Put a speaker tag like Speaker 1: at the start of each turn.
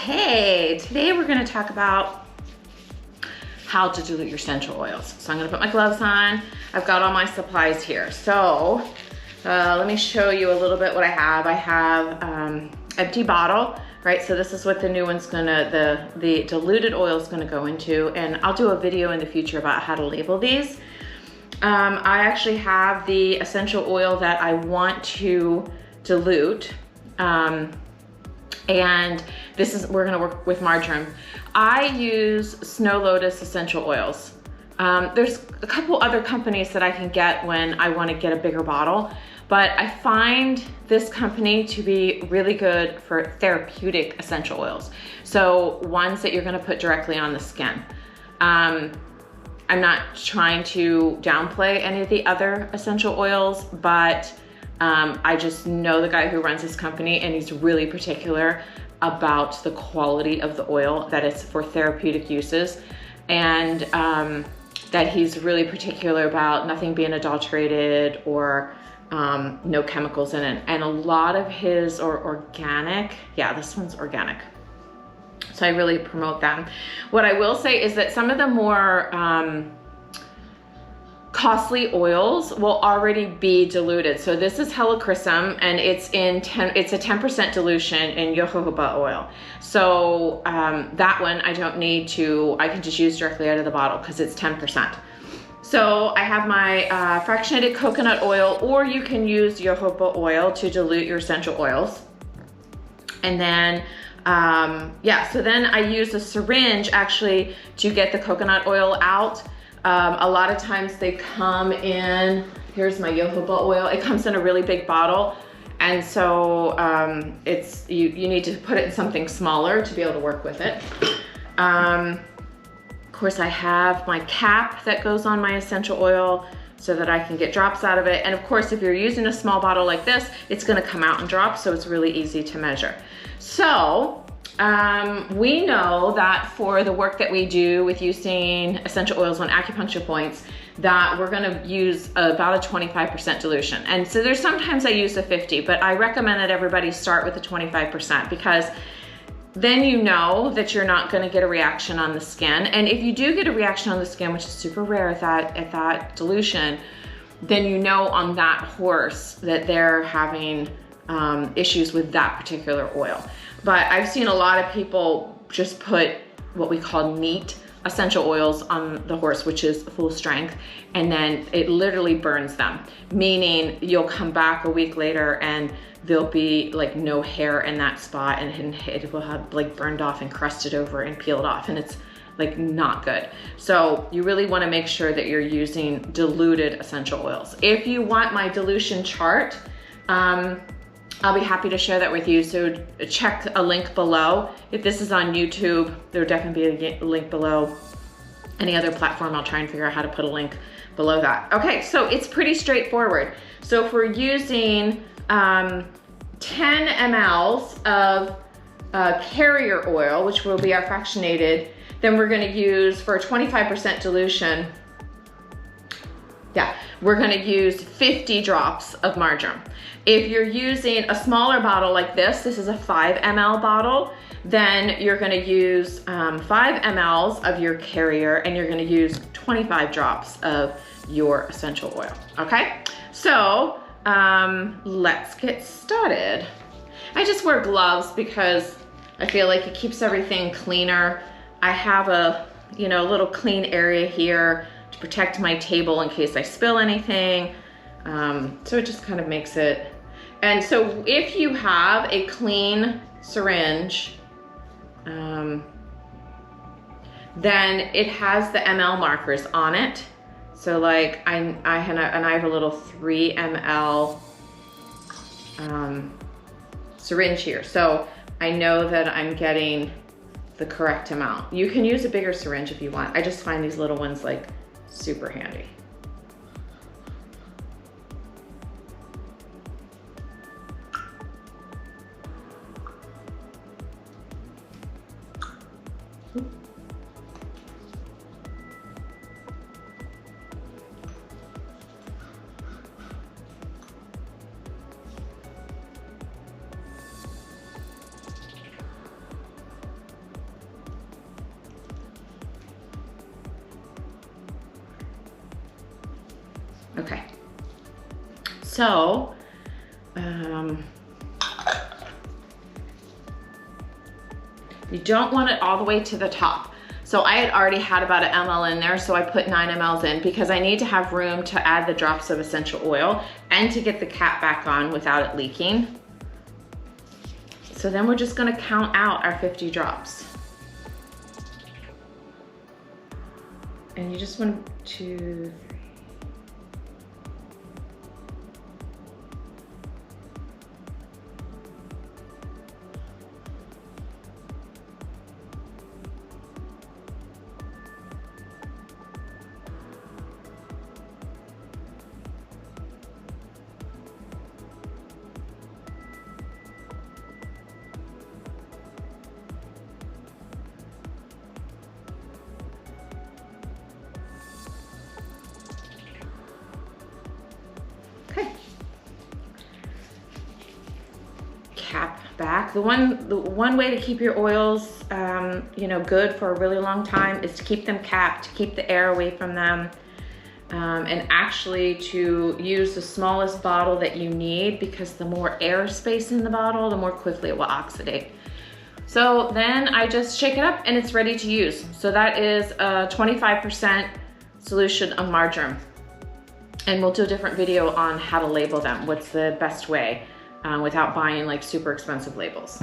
Speaker 1: Okay, today we're going to talk about how to dilute your essential oils. So I'm going to put my gloves on. I've got all my supplies here. So let me show you a little bit what I have. I have empty bottle, right? So this is what the new one's gonna, the diluted oil is gonna go into, and I'll do a video in the future about how to label these. I actually have the essential oil that I want to dilute. And this is, we're gonna work with marjoram. I use Snow Lotus essential oils. There's a couple other companies that I can get when I wanna get a bigger bottle, but I find this company to be really good for therapeutic essential oils. So ones that you're gonna put directly on the skin. I'm not trying to downplay any of the other essential oils, but I just know the guy who runs this company, and he's really particular about the quality of the oil, that it's for therapeutic uses, and that he's really particular about nothing being adulterated or no chemicals in it. And a lot of his are organic. Yeah, this one's organic. So I really promote them. What I will say is that some of the more costly oils will already be diluted. So this is helichrysum, and it's a 10% dilution in jojoba oil. So that one I don't need to, I can just use directly out of the bottle because it's 10%. So I have my fractionated coconut oil, or you can use jojoba oil to dilute your essential oils. And then, yeah, so then I use a syringe actually to get the coconut oil out. A lot of times they come in, here's my jojoba oil. It comes in a really big bottle. And so it's you need to put it in something smaller to be able to work with it. Of course, I have my cap that goes on my essential oil so that I can get drops out of it. And of course, if you're using a small bottle like this, it's gonna come out in drops, so it's really easy to measure. So we know that for the work that we do with using essential oils on acupuncture points, that we're gonna use about a 25% dilution. And so there's sometimes I use a 50, but I recommend that everybody start with a 25%, because then you know that you're not gonna get a reaction on the skin. And if you do get a reaction on the skin, which is super rare at that dilution, then you know on that horse that they're having issues with that particular oil. But I've seen a lot of people just put what we call neat essential oils on the horse, which is full strength, and then it literally burns them. Meaning you'll come back a week later and there'll be like no hair in that spot, and it will have like burned off and crusted over and peeled off, and it's like not good. So you really wanna make sure that you're using diluted essential oils. If you want my dilution chart, I'll be happy to share that with you. So check a link below. If this is on YouTube, there'll definitely be a link below. Any other platform, I'll try and figure out how to put a link below that. Okay, so it's pretty straightforward. So if we're using 10 mLs of carrier oil, which will be our fractionated, then we're gonna use, for a 25% dilution, we're gonna use 50 drops of marjoram. If you're using a smaller bottle like this is a 5 ml bottle, then you're gonna use 5 mLs of your carrier, and you're gonna use 25 drops of your essential oil, okay? So let's get started. I just wear gloves because I feel like it keeps everything cleaner. I have a little clean area here to protect my table in case I spill anything. So it just kind of makes it. And so if you have a clean syringe, then it has the ml markers on it. So like I have a little 3 ml syringe here. So I know that I'm getting the correct amount. You can use a bigger syringe if you want. I just find these little ones like super handy. Okay. So, you don't want it all the way to the top. So I had already had about an ml in there, so I put 9 mLs in because I need to have room to add the drops of essential oil and to get the cap back on without it leaking. So then we're just gonna count out our 50 drops. And you just want to, okay. Cap back. The one way to keep your oils, you know, good for a really long time is to keep them capped, to keep the air away from them, and actually to use the smallest bottle that you need, because the more air space in the bottle, the more quickly it will oxidate. So then I just shake it up and it's ready to use. So that is a 25% solution of marjoram. And we'll do a different video on how to label them. What's the best way without buying like super expensive labels.